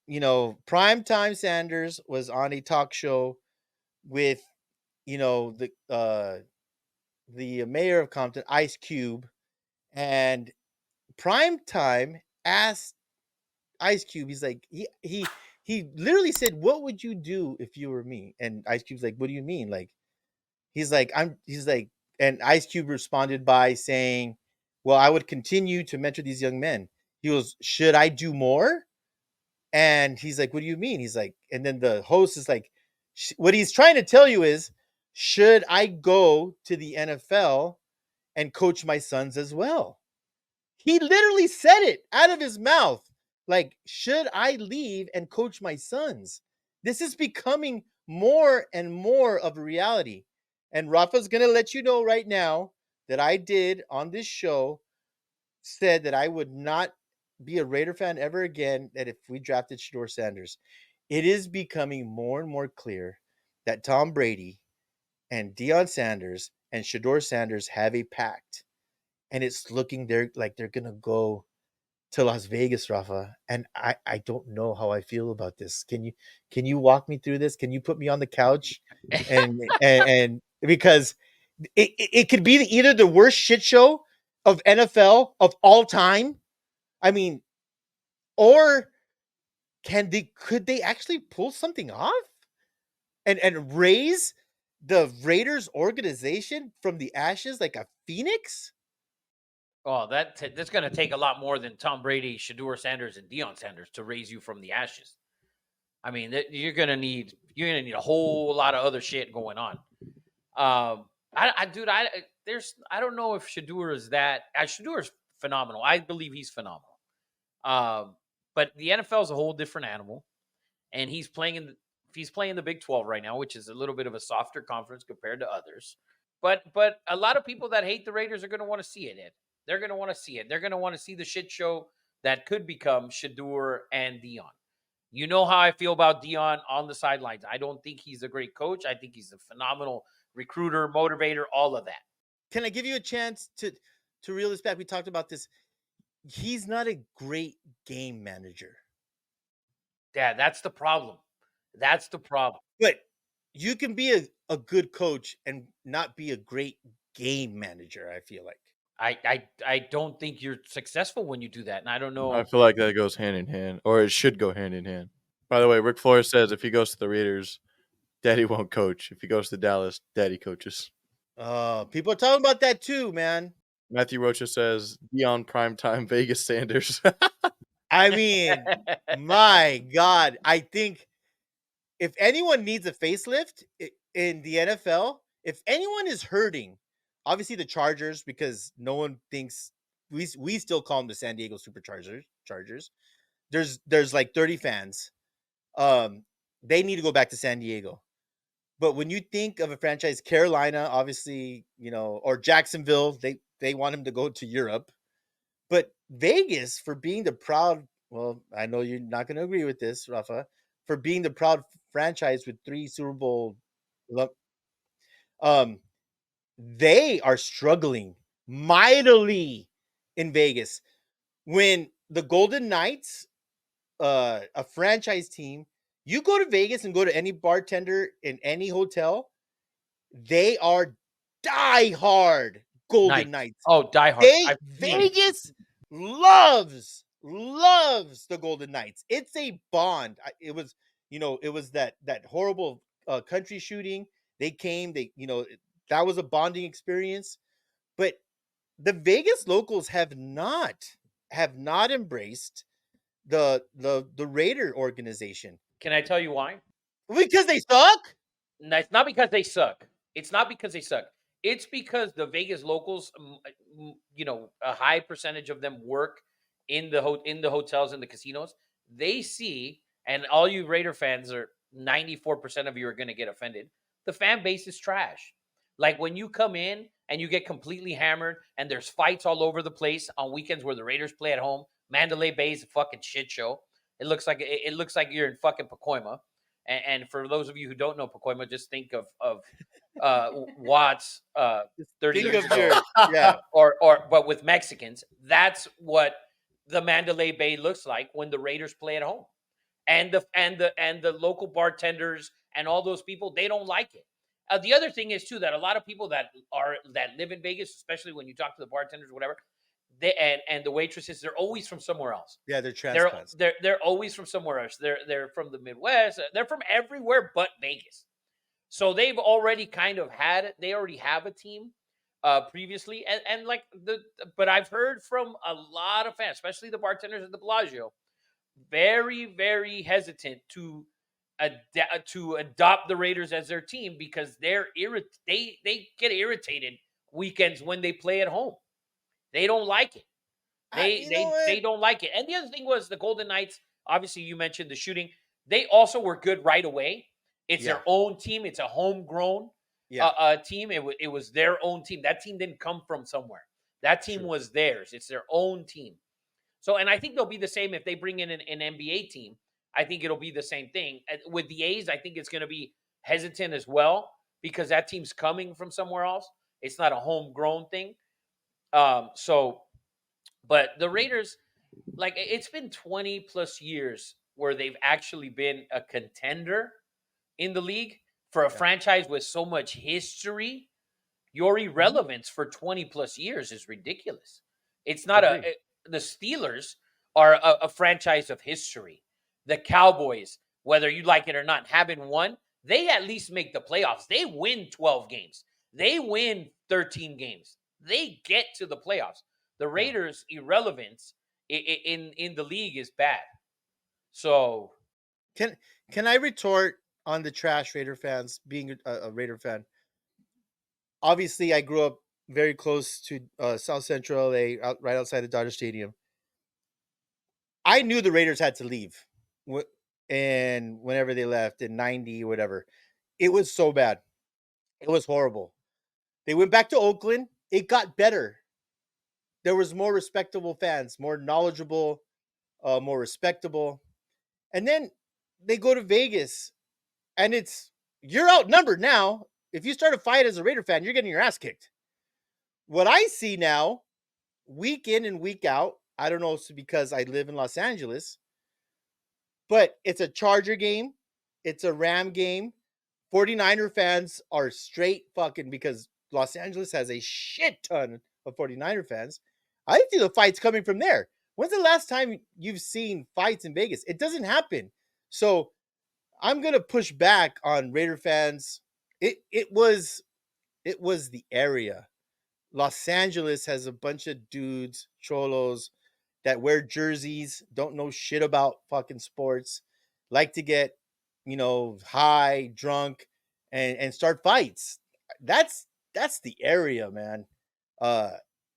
primetime Sanders was on a talk show with, the mayor of Compton, Ice Cube, and primetime asked Ice Cube. He's like, he literally said, "What would you do if you were me?" And Ice Cube's like, "What do you mean?" Like, he's like, and Ice Cube responded by saying, "Well, I would continue to mentor these young men." He goes, "Should I do more?" And he's like, "What do you mean?" He's like, and then the host is like, what he's trying to tell you is, should I go to the NFL and coach my sons as well? He literally said it out of his mouth. Like, should I leave and coach my sons? This is becoming more and more of a reality. And Rafa's going to let you know right now that I did on this show said that I would not be a Raider fan ever again that if we drafted Shedeur Sanders. It is becoming more and more clear that Tom Brady and Deion Sanders and Shedeur Sanders have a pact. And it's looking like they're gonna go to Las Vegas, Rafa. And I don't know how I feel about this. Can you walk me through this? Can you put me on the couch and because it could be either the worst shit show of NFL of all time. I mean, or could they actually pull something off and raise the Raiders organization from the ashes like a phoenix? Oh, that's going to take a lot more than Tom Brady, Shadur Sanders, and Deion Sanders to raise you from the ashes. I mean, you're gonna need a whole lot of other shit going on. Dude, I don't know if Shadur is that. Shadur is phenomenal. I believe he's phenomenal. But the NFL is a whole different animal, and he's playing the Big 12 right now, which is a little bit of a softer conference compared to others. But a lot of people that hate the Raiders are going to want to see it. Ed. They're going to want to see it. They're going to want to see the shit show that could become Shadur and Deion. You know how I feel about Deion on the sidelines. I don't think he's a great coach. I think he's a phenomenal recruiter, motivator, all of that. Can I give you a chance to reel this back? We talked about this. He's not a great game manager. Yeah, that's the problem. That's the problem. But you can be a good coach and not be a great game manager, I feel like. I don't think you're successful when you do that. And I don't I know. feel like that goes hand in hand, or it should go hand in hand. By the way, Rick Flores says if he goes to the Raiders, Daddy won't coach. If he goes to Dallas, Daddy coaches. People are talking about that too, man. Matthew Rocha says Deion primetime Vegas Sanders. I mean, my God. I think if anyone needs a facelift in the NFL, if anyone is hurting, obviously the Chargers, because no one thinks we still call them the San Diego Superchargers. Chargers. There's like 30 fans. They need to go back to San Diego. But when you think of a franchise, Carolina, obviously, or Jacksonville, they want him to go to Europe. But Vegas, for being the proud, well, I know you're not going to agree with this, Rafa, for being the proud franchise with 3 Super Bowl, um, they are struggling mightily in Vegas. When the Golden Knights, a franchise team, you go to Vegas and go to any bartender in any hotel, they are die hard Nice. Golden Knights. Oh, Die Hard. I've seen it. Vegas loves the Golden Knights. It's a bond. It was that horrible country shooting. They came. That was a bonding experience. But the Vegas locals have not embraced the Raider organization Can I tell you why? because they suck. No, it's not because they suck. It's not because they suck. It's because the Vegas locals, a high percentage of them work in the hotels and the casinos. They see, and all you Raider fans are 94% of you are going to get offended. The fan base is trash. Like when you come in and you get completely hammered, and there's fights all over the place on weekends where the Raiders play at home. Mandalay Bay is a fucking shit show. It looks like you're in fucking Pacoima. And for those of you who don't know Pacoima, just think of Watts 30 Think years of ago, your yeah. or but with Mexicans. That's what the Mandalay Bay looks like when the Raiders play at home. and the local bartenders and all those people, they don't like it. The other thing is too that a lot of people that live in Vegas, especially when you talk to the bartenders, whatever, they and the waitresses, they're always from somewhere else. Yeah, they're They're transplants. they're always from somewhere else. They're from the Midwest. They're from everywhere but Vegas. So they've already kind of they already have a team previously, and like but I've heard from a lot of fans, especially the bartenders at the Bellagio, very hesitant to adopt the Raiders as their team because they get irritated weekends when they play at home. They don't like it. You know what? They don't like it. And the other thing was the Golden Knights. Obviously, you mentioned the shooting. They also were good right away. It's Yeah, their own team. It's a homegrown yeah, team. It was their own team. That team didn't come from somewhere. That team true. was theirs. It's their own team. So, and I think they'll be the same if they bring in an NBA team. I think it'll be the same thing. With the A's, I think it's going to be hesitant as well because that team's coming from somewhere else. It's not a homegrown thing. So, but the Raiders, like it's been 20 plus years where they've actually been a contender in the league for a Yeah, franchise with so much history. Your mhm, irrelevance for 20 plus years is ridiculous. It's not agree. the Steelers are a franchise of history. The Cowboys, whether you like it or not, haven't won. They at least make the playoffs. They win 12 games. They win 13 games. They get to the playoffs. The Yeah. Raiders' irrelevance in the league is bad. So Can can I retort on the trash Raider fans being a Raider fan? Obviously, I grew up very close to South Central LA, right outside the Dodger Stadium. I knew the Raiders had to leave, and whenever they left in '90 or whatever, it was so bad. It was horrible. They went back to Oakland. It got better. There was more respectable fans, more knowledgeable, more respectable. And then they go to Vegas, and you're outnumbered now. If you start a fight as a Raider fan, you're getting your ass kicked. What I see now, week in and week out, I don't know if it's because I live in Los Angeles, but it's a Charger game, it's a Ram game. 49er fans are straight fucking because Los Angeles has a shit ton of 49er fans. I think the fight's coming from there. When's the last time you've seen fights in Vegas? It doesn't happen. So I'm gonna push back on Raider fans. It was the area. Los Angeles has a bunch of dudes, cholos, that wear jerseys, don't know shit about fucking sports, like to get, high, drunk, and start fights. That's the area, man. Uh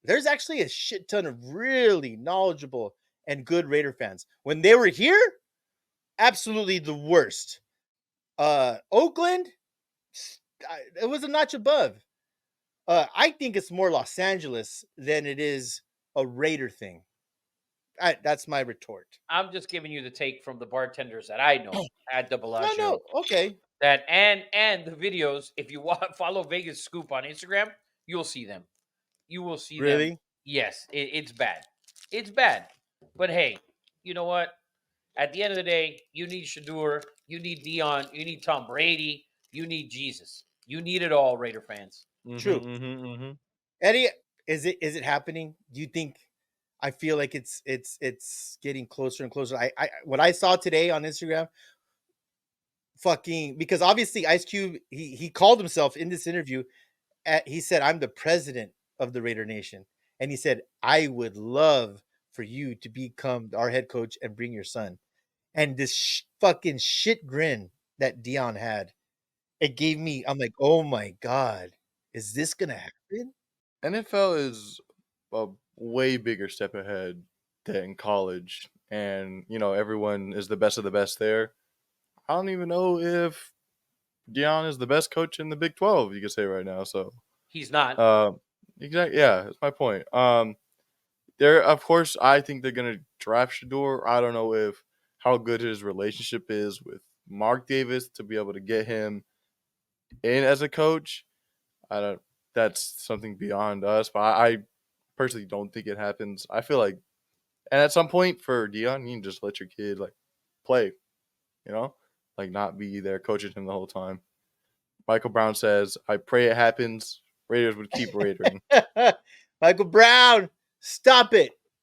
there's actually a shit ton of really knowledgeable and good Raider fans. When they were here, absolutely the worst. Oakland, it was a notch above. I think it's more Los Angeles than it is a Raider thing. That's my retort. I'm just giving you the take from the bartenders that I know at the No, Bellagio. no, okay, That and the videos. If you follow Vegas Scoop on Instagram, you'll see them. You will see them. really? Yes, it's bad. It's bad. But hey, you know what? At the end of the day, you need Sheduer, you need Dion, you need Tom Brady, you need Jesus. You need it all, Raider fans. True. Mm-hmm. Eddie, is it happening? Do you think? I feel like it's getting closer and closer. I what I saw today on Instagram, fucking, because obviously Ice Cube, he called himself in this interview. He said, "I'm the president of the Raider Nation," and he said, "I would love for you to become our head coach and bring your son." And this fucking shit grin that Dion had, it gave me. I'm like, oh my god, is this gonna happen? NFL is a way bigger step ahead than college, and everyone is the best of the best there. I don't even know if Dion is the best coach in the Big 12. You could say right now. So, He's not. uh, exactly, yeah, that's my point. There, of course, I think they're gonna draft Shador. I don't know if how good his relationship is with Mark Davis to be able to get him in as a coach. I don't. That's something beyond us. But I personally don't think it happens. I feel like, and at some point for Dion, you can just let your kid play. you know, like not be there coaching him the whole time. Michael Brown says, "I pray it happens. Raiders would keep Raidering." Michael Brown, stop it.